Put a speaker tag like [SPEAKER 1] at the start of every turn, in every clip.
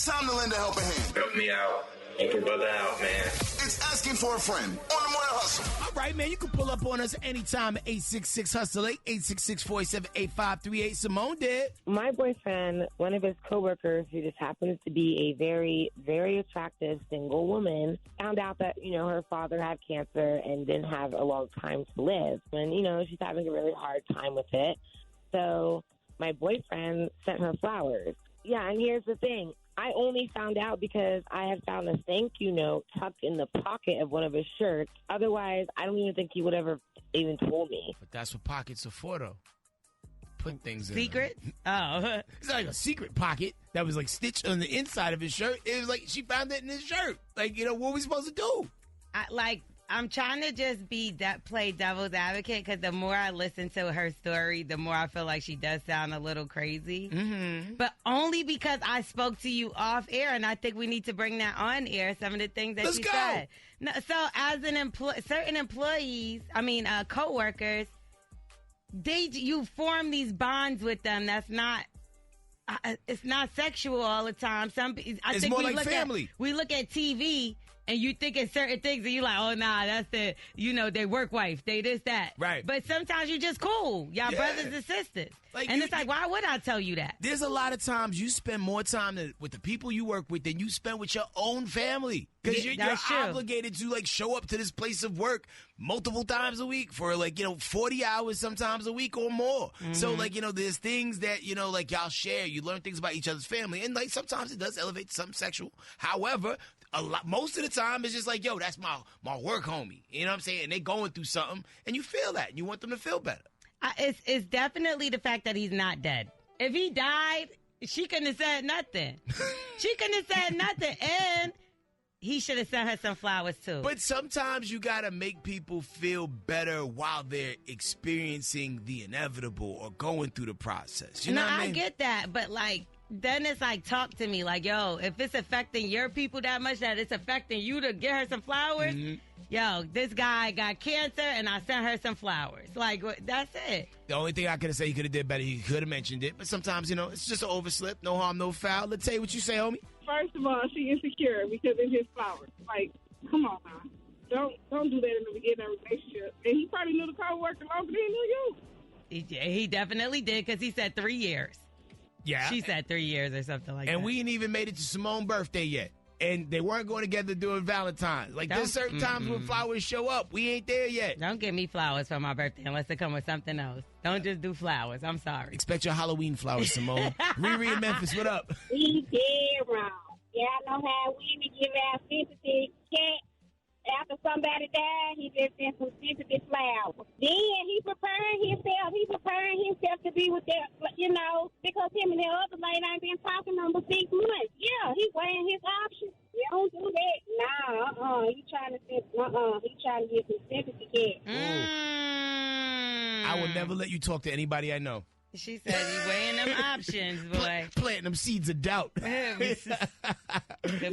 [SPEAKER 1] It's time to lend a helping hand.
[SPEAKER 2] Help me out. Help a brother out, man.
[SPEAKER 1] It's Asking for a Friend on The Morning Hustle.
[SPEAKER 3] All right, man, you can pull up on us anytime at 866-HUSTLE, 866-487-8538. Simone did.
[SPEAKER 4] My boyfriend, one of his coworkers, who just happens to be a very, very attractive single woman, found out that, her father had cancer and didn't have a long time to live. And, she's having a really hard time with it. So my boyfriend sent her flowers. Yeah, and here's the thing. I only found out because I had found a thank you note tucked in the pocket of one of his shirts. Otherwise, I don't even think he would ever even told me.
[SPEAKER 3] But that's what pockets are for, though. Put things in.
[SPEAKER 5] Secret? Oh.
[SPEAKER 3] It's not like a secret pocket that was like stitched on the inside of his shirt. It was like she found it in his shirt. Like, what were we supposed to do?
[SPEAKER 5] I'm trying to just play devil's advocate because the more I listen to her story, the more I feel like she does sound a little crazy.
[SPEAKER 3] Mm-hmm.
[SPEAKER 5] But only because I spoke to you off air, and I think we need to bring that on air, some of the things that you said. No, so as certain employees, coworkers, you form these bonds with them. That's not. It's not sexual all the time.
[SPEAKER 3] It's more like family.
[SPEAKER 5] We look at TV and you think it's certain things and you're like, oh, nah, that's they work wife. They this, that.
[SPEAKER 3] Right.
[SPEAKER 5] But sometimes you just cool. Y'all brothers and sisters. Why would I tell you that?
[SPEAKER 3] There's a lot of times you spend more time with the people you work with than you spend with your own family. Because you're obligated to show up to this place of work multiple times a week for 40 hours sometimes a week or more.
[SPEAKER 5] Mm-hmm.
[SPEAKER 3] So there's things that y'all share. You learn things about each other's family, and sometimes it does elevate to something sexual. However, most of the time it's just that's my work homie. You know what I'm saying? And they going through something, and you feel that, and you want them to feel better.
[SPEAKER 5] It's definitely the fact that he's not dead. If he died, she couldn't have said nothing. And he should have sent her some flowers, too.
[SPEAKER 3] But sometimes you got to make people feel better while they're experiencing the inevitable or going through the process. You know what I mean?
[SPEAKER 5] I get that, but, then it's talk to me. Yo, if it's affecting your people that much that it's affecting you to get her some flowers, yo, this guy got cancer and I sent her some flowers. That's it.
[SPEAKER 3] The only thing I could have said he could have did better, he could have mentioned it. But sometimes, it's just an overslip. No harm, no foul. Let's tell you what you say, homie.
[SPEAKER 6] First of all, she insecure because it's his flowers. Come on now. Don't do that in the beginning of a relationship. And he probably knew the coworker longer than he knew you.
[SPEAKER 5] He definitely did because he said 3 years.
[SPEAKER 3] Yeah.
[SPEAKER 5] She said 3 years or something like that.
[SPEAKER 3] And we ain't even made it to Simone's birthday yet. And they weren't going together during Valentine's. There's certain times when flowers show up. We ain't there yet.
[SPEAKER 5] Don't give me flowers for my birthday unless they come with something else. Don't just do flowers. I'm sorry.
[SPEAKER 3] Expect your Halloween flowers, Simone. Riri in Memphis, what up?
[SPEAKER 7] He did wrong. Yeah, I know how women give out sympathy. After somebody died, he just sent some sympathy flowers. Then he preparing himself to be with that, because him and the other lady ain't been talking number 6 months. Yeah, he weighing his options. You don't do that. Nah, he trying to get some sympathy.
[SPEAKER 3] I will never let you talk to anybody I know.
[SPEAKER 5] She said he's weighing them options, boy.
[SPEAKER 3] Planting them seeds of doubt.
[SPEAKER 5] Could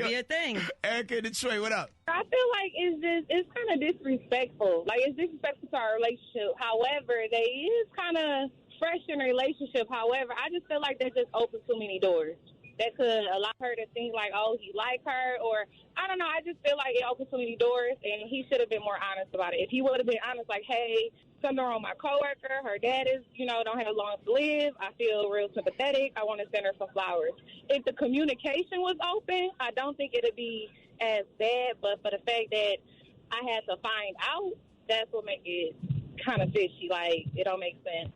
[SPEAKER 5] be a thing.
[SPEAKER 3] Erica in Detroit, what up?
[SPEAKER 6] I feel it's kind of disrespectful. It's disrespectful to our relationship. However, they is kind of fresh in a relationship. However, I just feel like that just opened too many doors. That could allow her to think he like her, or I don't know. I just feel like it opened too many doors, and he should have been more honest about it. If he would have been honest, hey, something wrong with my coworker, her dad is, don't have long to live. I feel real sympathetic. I want to send her some flowers. If the communication was open, I don't think it'd be as bad. But for the fact that I had to find out, that's what makes it kind of fishy. It don't make sense.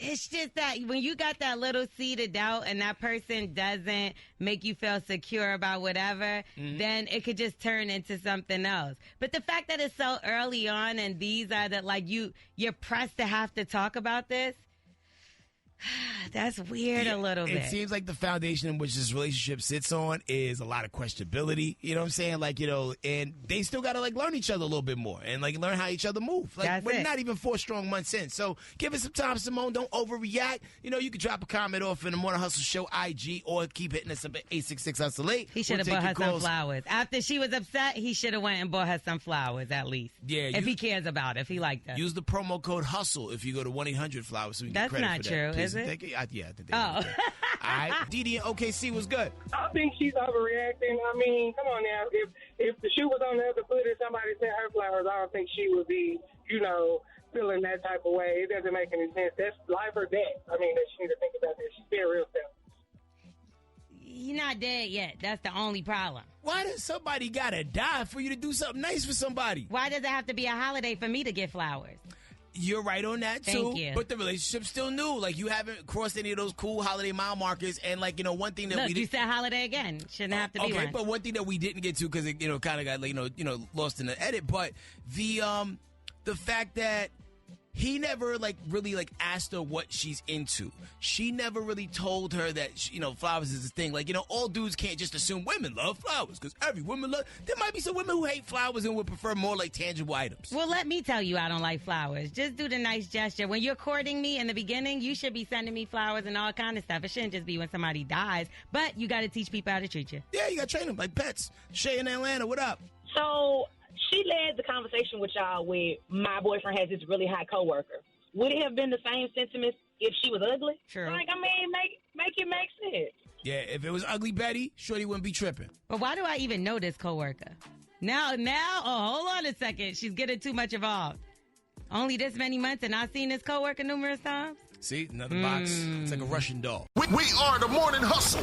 [SPEAKER 5] It's just that when you got that little seed of doubt and that person doesn't make you feel secure about whatever, then it could just turn into something else. But the fact that it's so early on and these are you're pressed to have to talk about this, that's weird a little bit.
[SPEAKER 3] It seems like the foundation in which this relationship sits on is a lot of questionability. You know what I'm saying? And they still got to learn each other a little bit more and learn how each other move. We're not even 4 strong months in. So give it some time, Simone. Don't overreact. You can drop a comment off in the Morning Hustle Show IG or keep hitting us up at 866-HUSTLE.
[SPEAKER 5] He should have bought her some flowers. After she was upset, he should have went and bought her some flowers at least.
[SPEAKER 3] Yeah.
[SPEAKER 5] If he cares about it, if he liked her.
[SPEAKER 3] Use the promo code HUSTLE if you go to 1-800-FLOWERS so we can get
[SPEAKER 5] That's
[SPEAKER 3] credit
[SPEAKER 5] not
[SPEAKER 3] for
[SPEAKER 5] true.
[SPEAKER 3] That.
[SPEAKER 5] Is it?
[SPEAKER 3] Yeah, I think they All right. Didi in OKC was good.
[SPEAKER 8] I think she's overreacting. I mean, come on now. If the shoe was on the other foot and somebody sent her flowers, I don't think she would be, feeling that type of way. It doesn't make any sense. That's life or death. I mean, she need to think about that. She's being real selfish.
[SPEAKER 5] You're not dead yet. That's the only problem.
[SPEAKER 3] Why does somebody gotta die for you to do something nice for somebody?
[SPEAKER 5] Why does it have to be a holiday for me to get flowers?
[SPEAKER 3] You're right on that, too.
[SPEAKER 5] Thank you.
[SPEAKER 3] But the relationship's still new. Like, you haven't crossed any of those cool holiday mile markers. And, one thing that
[SPEAKER 5] Look,
[SPEAKER 3] we didn't...
[SPEAKER 5] you said holiday again. Shouldn't have to be one.
[SPEAKER 3] Okay, but one thing that we didn't get to, because it, kind of got, lost in the edit, but the fact that he never, really, asked her what she's into. She never really told her that, flowers is a thing. All dudes can't just assume women love flowers, because every woman love... There might be some women who hate flowers and would prefer more, tangible items.
[SPEAKER 5] Well, let me tell you I don't like flowers. Just do the nice gesture. When you're courting me in the beginning, you should be sending me flowers and all kind of stuff. It shouldn't just be when somebody dies. But you got to teach people how to treat you.
[SPEAKER 3] Yeah, you got to train them like pets. Shay in Atlanta, what up?
[SPEAKER 9] So... she led the conversation with y'all with my boyfriend has this really hot coworker. Would it have been the same sentiments if she was ugly?
[SPEAKER 5] True.
[SPEAKER 9] Make it make sense.
[SPEAKER 3] Yeah, if it was Ugly Betty, Shorty wouldn't be tripping.
[SPEAKER 5] But why do I even know this coworker? Now, hold on a second. She's getting too much involved. Only this many months and I've seen this coworker numerous times?
[SPEAKER 3] See, another box. It's like a Russian doll.
[SPEAKER 1] We are the Morning Hustle.